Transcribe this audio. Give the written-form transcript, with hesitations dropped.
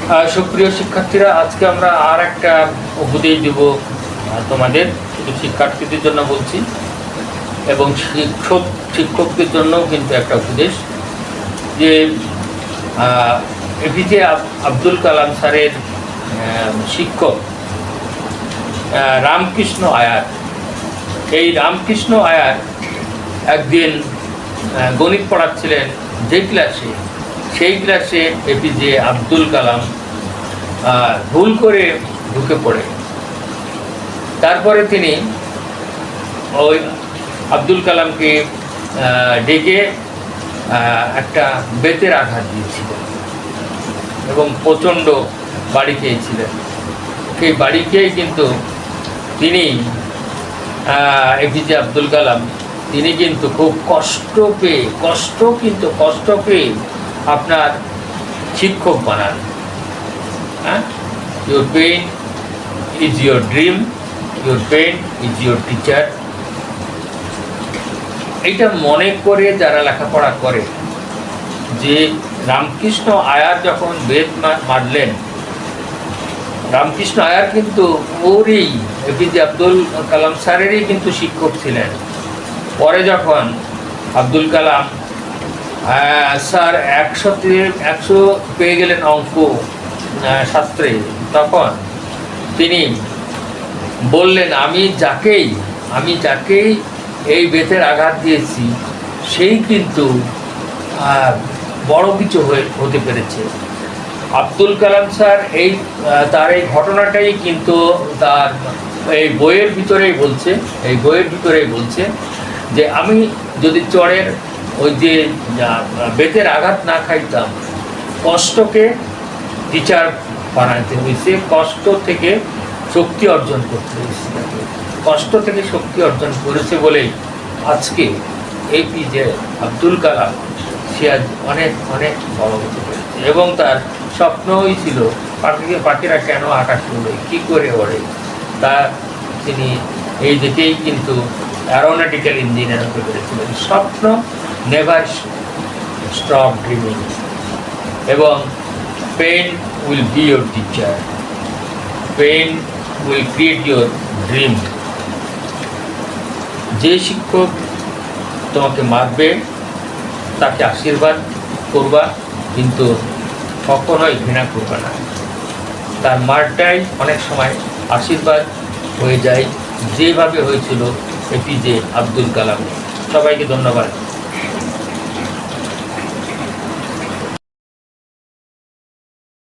সুপ্রিয় শিক্ষার্থীরা, আজকে আমরা আর একটা উপদেশ দেব তোমাদের, শুধু শিক্ষার্থীদের জন্য বলছি এবং শিক্ষকদের জন্যও কিন্তু একটা উপদেশ, যে এপিজে আব্দুল কালাম স্যারের শিক্ষক রামকৃষ্ণ আয়ার, এই রামকৃষ্ণ আয়ার একদিন গণিত পড়াচ্ছিলেন যে ক্লাসে, সেই ক্লাসে এপিজে আব্দুল কালাম ভুল করে ঢুকে পড়ে। তারপরে তিনি ওই আব্দুল কালামকে ডেকে একটা বেতের আঘাত দিয়েছিলেন এবং প্রচণ্ড বাড়ি খেয়েছিলেন। সেই বাড়ি খেয়েই কিন্তু তিনি এপিজে আব্দুল কালাম তিনি কিন্তু খুব কষ্ট পেয়ে আপনার শিক্ষক বানান। Your pain is your dream, your pain is your teacher. এইটা মনে করে যারা লেখাপড়া করে, যে রামকৃষ্ণ আয়ার যখন বেদ মারলেন, রামকৃষ্ণ আয়ার কিন্তু ওরই এপিজে আব্দুল কালাম স্যারেরই কিন্তু শিক্ষক ছিলেন। পরে যখন আব্দুল কালাম স্যার 100 পেয়ে গেলেন অঙ্ক শাস্ত্রে, তখন তিনি বললেন, আমি যাকেই এই বেতের আঘাত দিয়েছি সেই কিন্তু বড় কিছু হতে পেরেছে। আব্দুল কালাম স্যার তার এই ঘটনাটাই কিন্তু তার এই বইয়ের ভিতরেই বলছে যে আমি যদি চড়ের ওই যে বেতের আঘাত না খাইতাম, কষ্টকে টিচার বানাইতে হয়েছে, কষ্ট থেকে শক্তি অর্জন করতে হয়েছে, কষ্ট থেকে শক্তি অর্জন করেছে বলেই আজকে এপিজে আব্দুল কালাম সে আজ অনেক বড় হতে পেরেছে। এবং তার স্বপ্নই ছিল পাখিরা কেন আকাশে ওড়ে, কী করে ওড়ে, তা তিনি এই দিকেই কিন্তু অ্যারোনটিক্যাল ইঞ্জিনিয়ার হতে পেরেছিলেন। স্বপ্ন নেভার স্টপ ড্রিমিং, এবং pen will be your teacher, pen will create your dream. যে শিক্ষক তোমাকে মারবে তাকে আশীর্বাদ করবা, কিন্তু কখনোই ঘৃণা করবা না। তার মারটাই অনেক সময় আশীর্বাদ হয়ে যায়, যেভাবে হয়েছিল এপিজে আব্দুল কালাম। সবাইকে ধন্যবাদ।